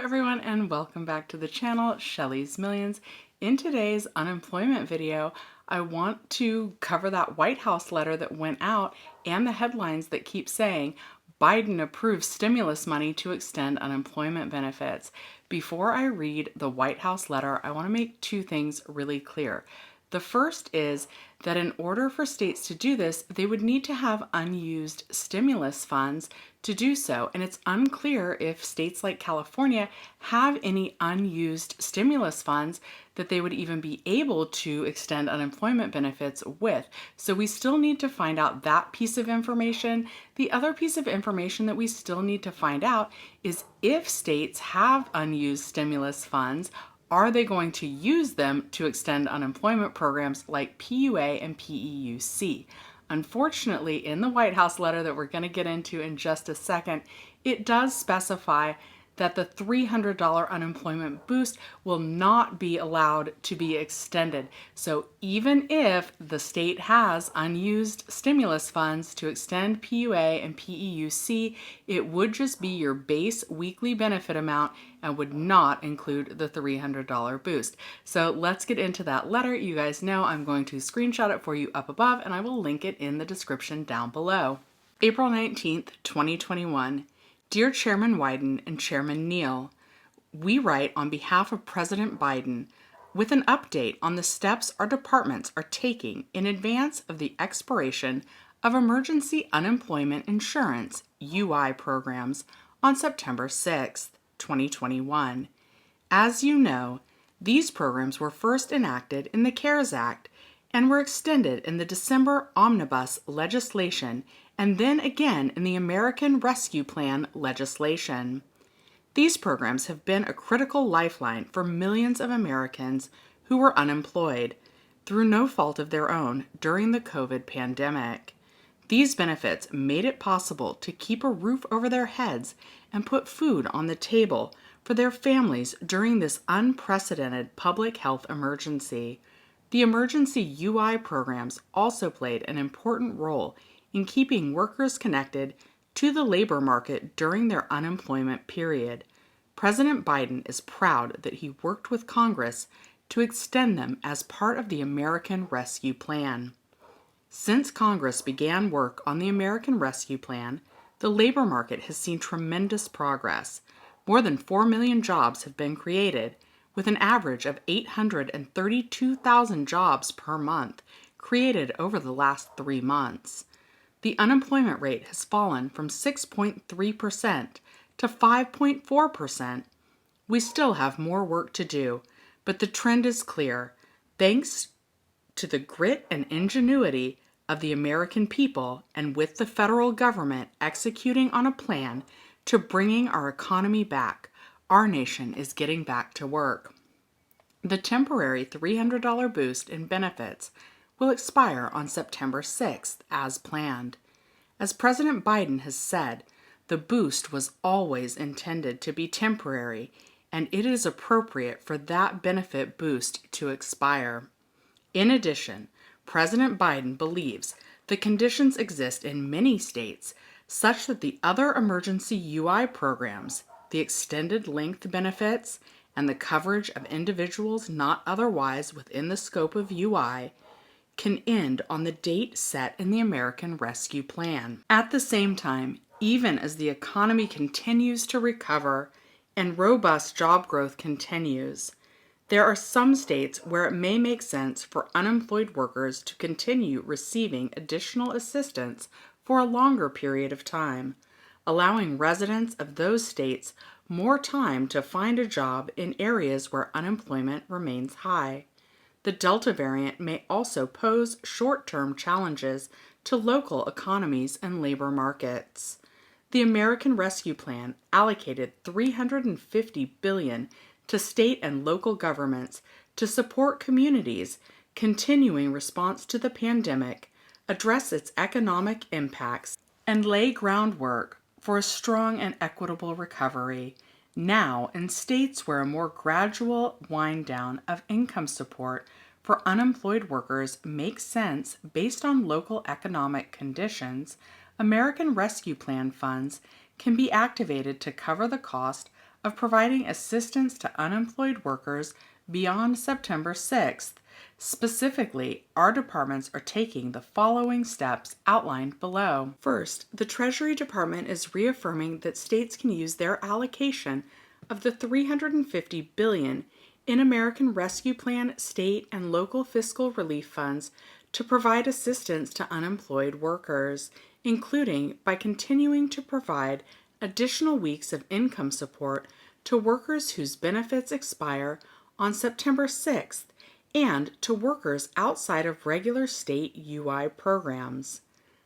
everyone, and welcome back to the channel, Shelly's Millions. In today's unemployment video, I want to cover that White House letter that went out and the headlines that keep saying Biden approves stimulus money to extend unemployment benefits. Before I read the White House letter, I want to make two things really clear. The first is that in order for states to do this, they would need to have unused stimulus funds to do so. And it's unclear if states like California have any unused stimulus funds that they would even be able to extend unemployment benefits with. So we still need to find out that piece of information. The other piece of information that we still need to find out is if states have unused stimulus funds, are they going to use them to extend unemployment programs like PUA and PEUC? Unfortunately, in the White House letter that we're going to get into in just a second, it does specify that the $300 unemployment boost will not be allowed to be extended. So even if the state has unused stimulus funds to extend PUA and PEUC, it would just be your base weekly benefit amount and would not include the $300 boost. So let's get into that letter. You guys know I'm going to screenshot it for you up above, and I will link it in the description down below. April 19th, 2021. Dear Chairman Wyden and Chairman Neal, we write on behalf of President Biden with an update on the steps our departments are taking in advance of the expiration of emergency unemployment insurance UI programs on September 6th, 2021. As you know, these programs were first enacted in the CARES Act and were extended in the December omnibus legislation and then again in the American Rescue Plan legislation. These programs have been a critical lifeline for millions of Americans who were unemployed through no fault of their own during the COVID pandemic. These benefits made it possible to keep a roof over their heads and put food on the table for their families during this unprecedented public health emergency. The emergency UI programs also played an important role in keeping workers connected to the labor market during their unemployment period. President Biden is proud that he worked with Congress to extend them as part of the American Rescue Plan. Since Congress began work on the American Rescue Plan, the labor market has seen tremendous progress. More than 4 million jobs have been created, with an average of 832,000 jobs per month created over the last 3 months. The unemployment rate has fallen from 6.3% to 5.4%. We still have more work to do, but the trend is clear. Thanks to the grit and ingenuity of the American people and with the federal government executing on a plan to bringing our economy back, our nation is getting back to work. The temporary $300 boost in benefits will expire on September 6th as planned. As President Biden has said, the boost was always intended to be temporary, and it is appropriate for that benefit boost to expire. In addition, President Biden believes the conditions exist in many states such that the other emergency UI programs, the extended length benefits, and the coverage of individuals not otherwise within the scope of UI can end on the date set in the American Rescue Plan. At the same time, even as the economy continues to recover and robust job growth continues, there are some states where it may make sense for unemployed workers to continue receiving additional assistance for a longer period of time, allowing residents of those states more time to find a job in areas where unemployment remains high. The Delta variant may also pose short-term challenges to local economies and labor markets. The American Rescue Plan allocated $350 billion to state and local governments to support communities continuing response to the pandemic, address its economic impacts, and lay groundwork for a strong and equitable recovery. Now, in states where a more gradual wind down of income support for unemployed workers makes sense based on local economic conditions, American Rescue Plan funds can be activated to cover the cost of providing assistance to unemployed workers beyond September 6th. Specifically, our departments are taking the following steps outlined below. First, the Treasury Department is reaffirming that states can use their allocation of the $350 billion in American Rescue Plan state and local fiscal relief funds to provide assistance to unemployed workers, including by continuing to provide additional weeks of income support to workers whose benefits expire on September 6th and to workers outside of regular state UI programs.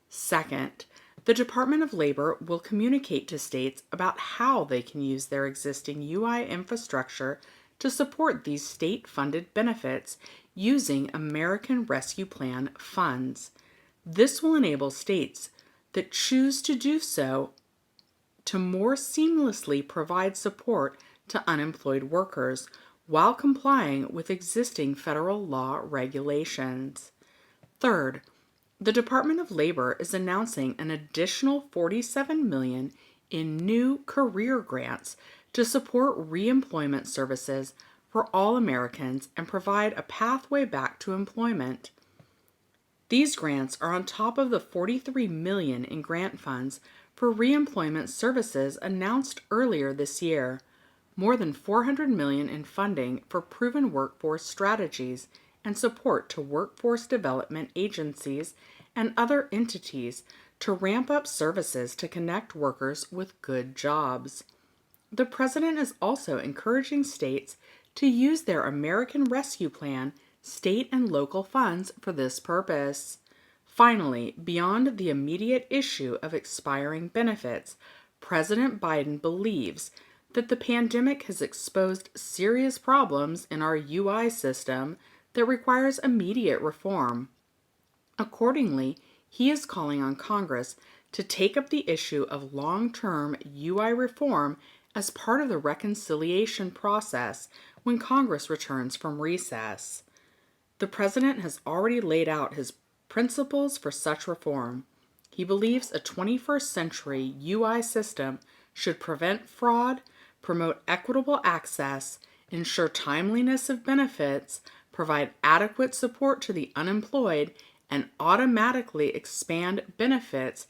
Second, the Department of Labor will communicate to states about how they can use their existing UI infrastructure to support these state-funded benefits using American Rescue Plan funds. This will enable states that choose to do so to more seamlessly provide support to unemployed workers while complying with existing federal law regulations. Third, the Department of Labor is announcing an additional $47 million in new career grants to support reemployment services for all Americans and provide a pathway back to employment. These grants are on top of the $43 million in grant funds for reemployment services announced earlier this year, more than $400 million in funding for proven workforce strategies and support to workforce development agencies and other entities to ramp up services to connect workers with good jobs. The President is also encouraging states to use their American Rescue Plan state and local funds for this purpose. Finally, beyond the immediate issue of expiring benefits, President Biden believes that the pandemic has exposed serious problems in our UI system that requires immediate reform. Accordingly, he is calling on Congress to take up the issue of long-term UI reform as part of the reconciliation process when Congress returns from recess. The President has already laid out his principles for such reform. He believes a 21st century UI system should prevent fraud, promote equitable access, ensure timeliness of benefits, provide adequate support to the unemployed, and automatically expand benefits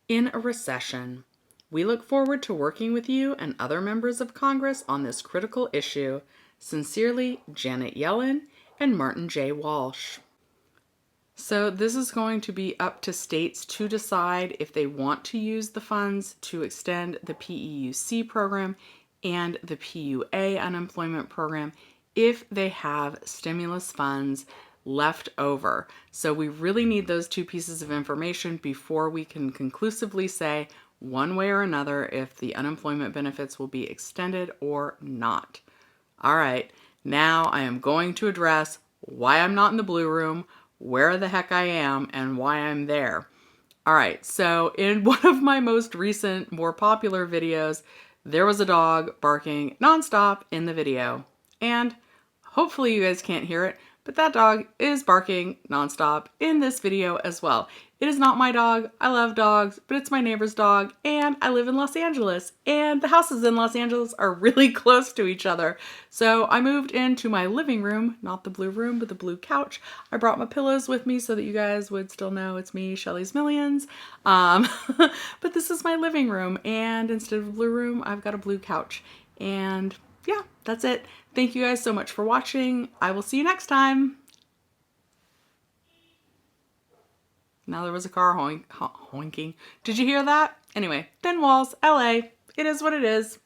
in a recession. We look forward to working with you and other members of Congress on this critical issue. Sincerely, Janet Yellen and Martin J. Walsh. So this is going to be up to states to decide if they want to use the funds to extend the PEUC program and the PUA unemployment program if they have stimulus funds left over. So we really need those two pieces of information before we can conclusively say one way or another if the unemployment benefits will be extended or not. All right, now I am going to address why I'm not in the blue room, where the heck I am, and why I'm there. All right, so in one of my most recent, more popular videos, there was a dog barking nonstop in the video. And hopefully you guys can't hear it, but that dog is barking nonstop in this video as well. It is not my dog. I love dogs, but it's my neighbor's dog, and I live in Los Angeles, and the houses in Los Angeles are really close to each other. So I moved into my living room, not the blue room, but the blue couch. I brought my pillows with me so that you guys would still know it's me, Shelly's Millions. But this is my living room, and instead of a blue room, I've got a blue couch. And yeah, that's it. Thank you guys so much for watching. I will see you next time. Now there was a car honking. Did you hear that? Anyway, thin walls, LA. It is what it is.